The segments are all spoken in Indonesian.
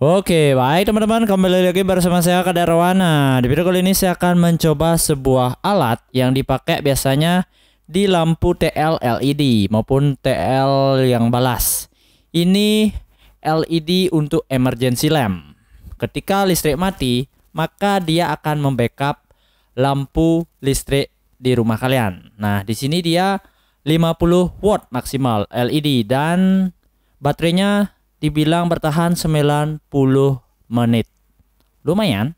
Oke, baik teman-teman, kembali lagi bersama saya Kadarwana. Di video kali ini saya akan mencoba sebuah alat yang dipakai biasanya di lampu TL LED maupun TL yang balas. Ini LED untuk emergency lamp. Ketika listrik mati, maka dia akan membackup lampu listrik di rumah kalian. Nah, di sini dia 50 watt maksimal LED dan baterainya dibilang bertahan 90 menit. Lumayan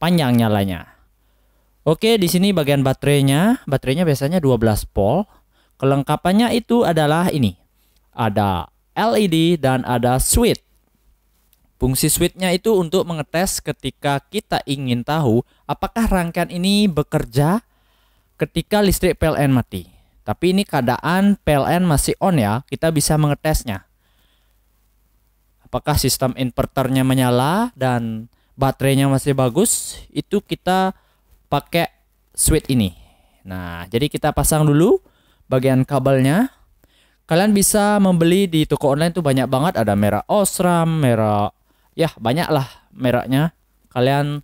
panjang nyalanya. Oke, di sini bagian baterainya biasanya 12 volt. Kelengkapannya itu adalah ini. Ada LED dan ada switch. Fungsi switchnya itu untuk mengetes ketika kita ingin tahu apakah rangkaian ini bekerja ketika listrik PLN mati. Tapi ini keadaan PLN masih on ya, kita bisa mengetesnya. Apakah sistem inverternya menyala dan baterainya masih bagus, itu kita pakai switch ini. Nah, jadi kita pasang dulu bagian kabelnya. Kalian bisa membeli di toko online tuh banyak banget, ada merek Osram, merek ya banyak lah mereknya. Kalian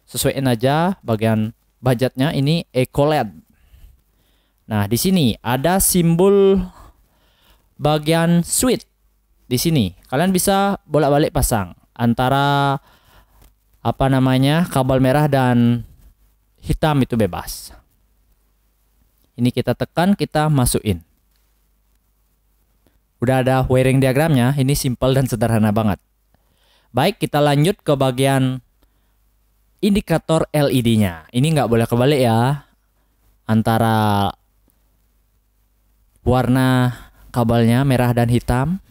sesuaiin aja bagian budgetnya. Ini Ecoled. Nah, di sini ada simbol bagian switch. Di sini kalian bisa bolak-balik pasang antara kabel merah dan hitam, itu bebas. Ini kita tekan, kita masukin. Udah ada wiring diagramnya. Ini simple dan sederhana banget. Baik, kita lanjut ke bagian indikator LED-nya. Ini nggak boleh kebalik ya, antara warna kabelnya merah dan hitam.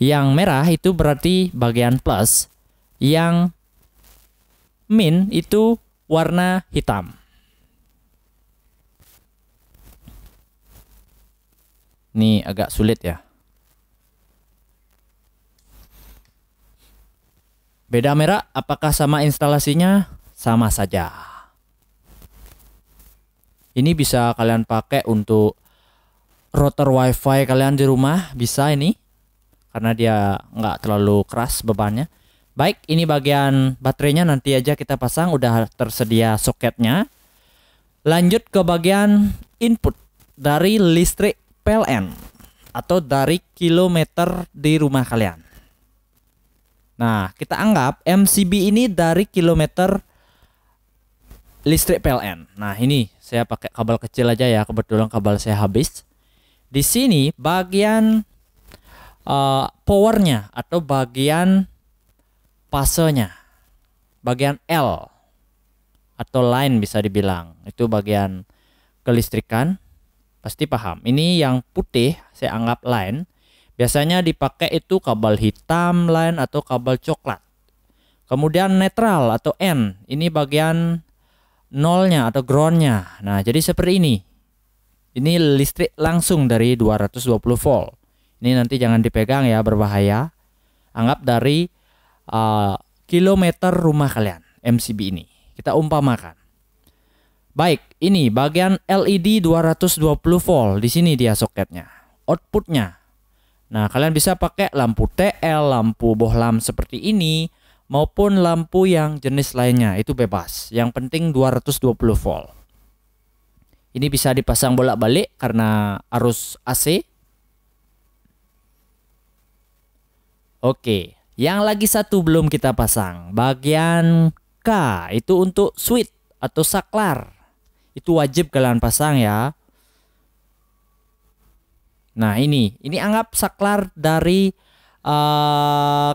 Yang merah itu berarti bagian plus, yang min itu warna hitam. Ini agak sulit ya. Beda merah, apakah sama instalasinya? Sama saja. Ini bisa kalian pakai untuk router wifi kalian di rumah, bisa ini karena dia nggak terlalu keras bebannya. Baik, ini bagian baterainya nanti aja kita pasang, udah tersedia soketnya. Lanjut ke bagian input dari listrik PLN atau dari kilometer di rumah kalian. Nah, kita anggap MCB ini dari kilometer listrik PLN. Nah, ini saya pakai kabel kecil aja ya, kebetulan kabel saya habis. Di sini bagian powernya atau bagian fasenya, bagian L atau line bisa dibilang, itu bagian kelistrikan, pasti paham. Ini yang putih saya anggap line. Biasanya dipakai itu kabel hitam line atau kabel coklat. Kemudian netral atau N, ini bagian nolnya atau groundnya. Nah, jadi seperti ini. Ini listrik langsung dari 220 volt. Ini nanti jangan dipegang ya, berbahaya. Anggap dari kilometer rumah kalian, MCB ini. Kita umpamakan. Baik, ini bagian LED 220 volt. Di sini dia soketnya. Outputnya. Nah, kalian bisa pakai lampu TL, lampu bohlam seperti ini, maupun lampu yang jenis lainnya. Itu bebas. Yang penting 220 volt. Ini bisa dipasang bolak-balik karena arus AC. Oke, yang lagi satu belum kita pasang. Bagian K itu untuk switch atau saklar. Itu wajib kalian pasang ya. Nah, ini anggap saklar dari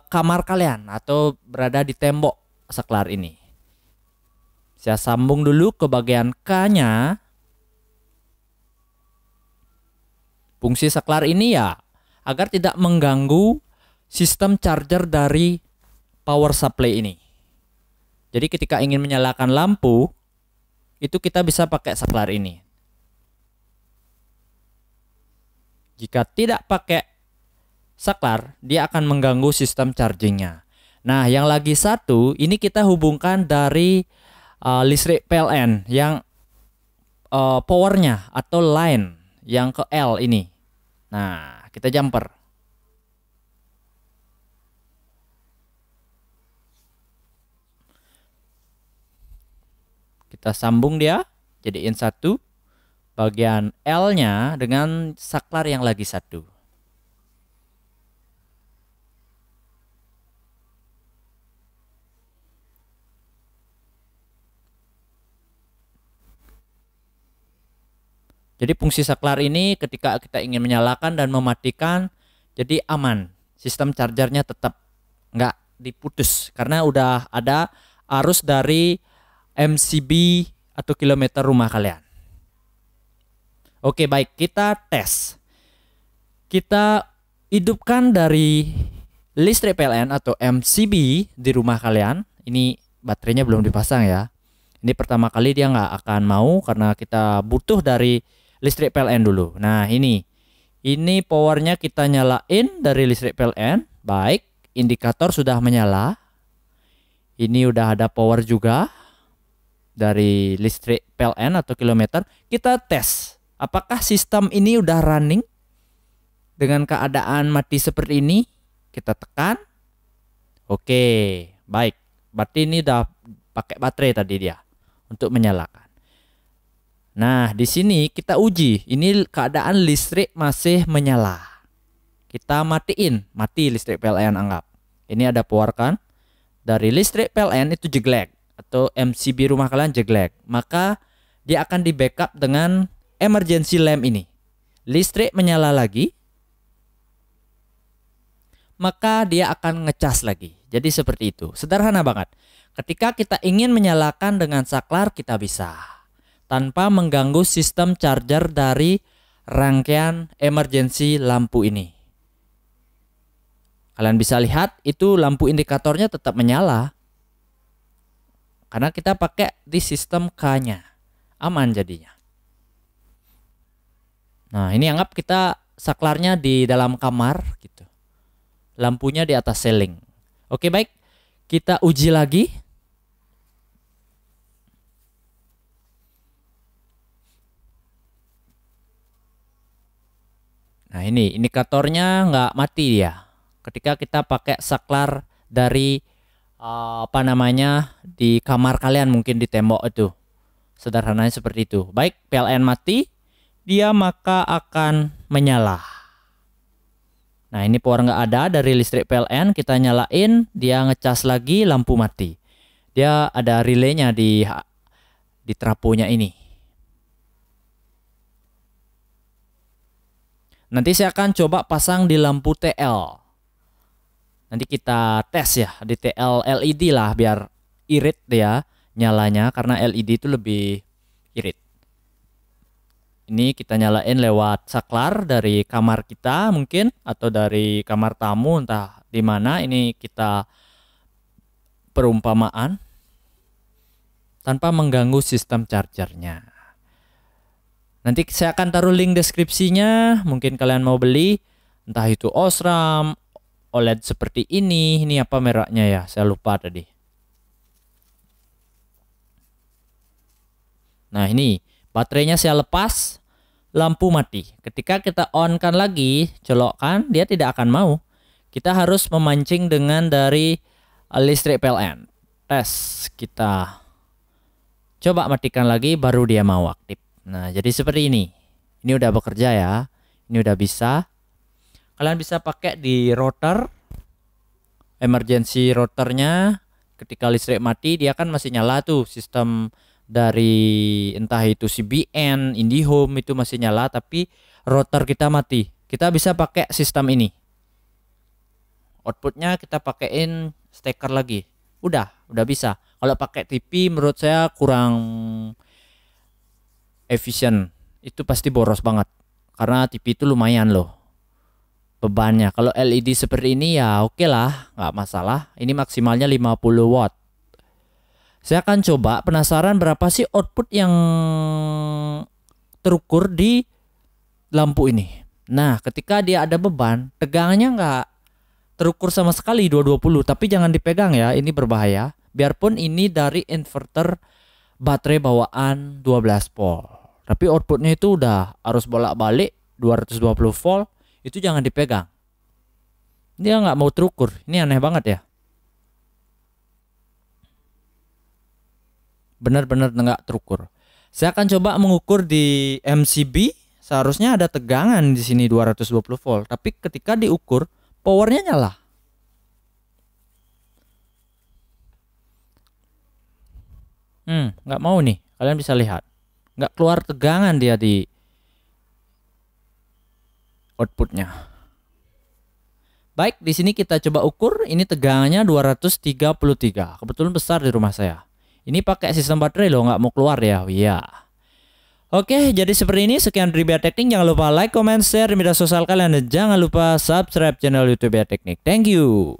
kamar kalian atau berada di tembok saklar ini. Saya sambung dulu ke bagian K-nya. Fungsi saklar ini ya agar tidak mengganggu sistem charger dari power supply ini. Jadi ketika ingin menyalakan lampu, itu kita bisa pakai saklar ini. Jika tidak pakai saklar, dia akan mengganggu sistem chargingnya. Nah, yang lagi satu, ini kita hubungkan dari listrik PLN yang powernya atau line yang ke L ini. Nah, kita jumper. Kita sambung dia, jadiin satu. Bagian L-nya dengan saklar yang lagi satu. Jadi fungsi saklar ini ketika kita ingin menyalakan dan mematikan, jadi aman. Sistem chargernya tetap nggak diputus karena udah ada arus dari MCB atau kilometer rumah kalian. Oke, baik, kita tes. Kita hidupkan dari listrik PLN atau MCB di rumah kalian. Ini baterainya belum dipasang ya. Ini pertama kali dia nggak akan mau karena kita butuh dari listrik PLN dulu. Nah, ini powernya kita nyalain dari listrik PLN. Baik, indikator sudah menyala. Ini udah ada power juga dari listrik PLN atau kilometer. Kita tes apakah sistem ini udah running dengan keadaan mati seperti ini. Kita tekan. Oke, baik. Berarti ini udah pakai baterai tadi dia untuk menyalakan. Nah, di sini kita uji. Ini keadaan listrik masih menyala. Kita mati listrik PLN anggap. Ini ada power kan? Dari listrik PLN itu jeglek atau MCB rumah kalian jeglek. Maka dia akan di backup dengan emergency lamp ini. Listrik menyala lagi. Maka dia akan ngecas lagi. Jadi seperti itu. Sederhana banget. Ketika kita ingin menyalakan dengan saklar kita bisa. Tanpa mengganggu sistem charger dari rangkaian emergency lampu ini. Kalian bisa lihat itu lampu indikatornya tetap menyala. Karena kita pakai di sistem K-nya. Aman jadinya. Nah, ini anggap kita saklarnya di dalam kamar gitu. Lampunya di atas seling. Oke, baik. Kita uji lagi. Nah, ini indikatornya nggak mati ya. Ketika kita pakai saklar dari di kamar kalian, mungkin di tembok itu. Sederhananya seperti itu. Baik, PLN mati, dia maka akan menyala. Nah, ini power nggak ada dari listrik PLN, kita nyalain, dia ngecas lagi, lampu mati. Dia ada relaynya di trafonya ini. Nanti saya akan coba pasang di lampu TL. Nanti kita tes ya di TL LED lah biar irit ya nyalanya karena LED itu lebih irit. Ini kita nyalain lewat saklar dari kamar kita mungkin atau dari kamar tamu entah di mana. Ini kita perumpamaan tanpa mengganggu sistem chargernya. Nanti saya akan taruh link deskripsinya, mungkin kalian mau beli, entah itu Osram, OLED seperti ini apa mereknya ya, saya lupa tadi. Nah, ini baterainya saya lepas, lampu mati. Ketika kita on kan lagi, colokkan, dia tidak akan mau. Kita harus memancing dengan dari listrik PLN. Tes, kita coba matikan lagi, baru dia mau aktif. Nah, jadi seperti ini. Ini udah bekerja ya. Ini udah bisa. Kalian bisa pakai di router. Emergency routernya. Ketika listrik mati, dia kan masih nyala tuh. Sistem dari entah itu CBN, IndiHome itu masih nyala. Tapi router kita mati. Kita bisa pakai sistem ini. Outputnya kita pakein steker lagi. Udah bisa. Kalau pakai TV menurut saya kurang efisien, itu pasti boros banget karena TV itu lumayan loh bebannya. Kalau LED seperti ini ya oke lah, nggak masalah. Ini maksimalnya 50 watt. Saya akan coba, penasaran berapa sih output yang terukur di lampu ini. Nah, ketika dia ada beban, tegangannya nggak terukur sama sekali 220, tapi jangan dipegang ya, ini berbahaya. Biarpun ini dari inverter baterai bawaan 12 volt. Tapi outputnya itu udah harus bolak-balik 220 volt. Itu jangan dipegang. Dia nggak mau terukur. Ini aneh banget ya. benar-benar nggak terukur. Saya akan coba mengukur di MCB, seharusnya ada tegangan di sini 220 volt, tapi ketika diukur powernya nyala. Nggak mau nih, kalian bisa lihat, nggak keluar tegangan dia di outputnya. Baik, di sini kita coba ukur, ini tegangannya 233, kebetulan besar di rumah saya. Ini pakai sistem baterai loh, nggak mau keluar ya. Iya. Oke, jadi seperti ini. Sekian dari Biar Teknik. Jangan lupa like, comment, share di media sosial kalian, dan jangan lupa subscribe channel YouTube Biar Teknik. Thank you.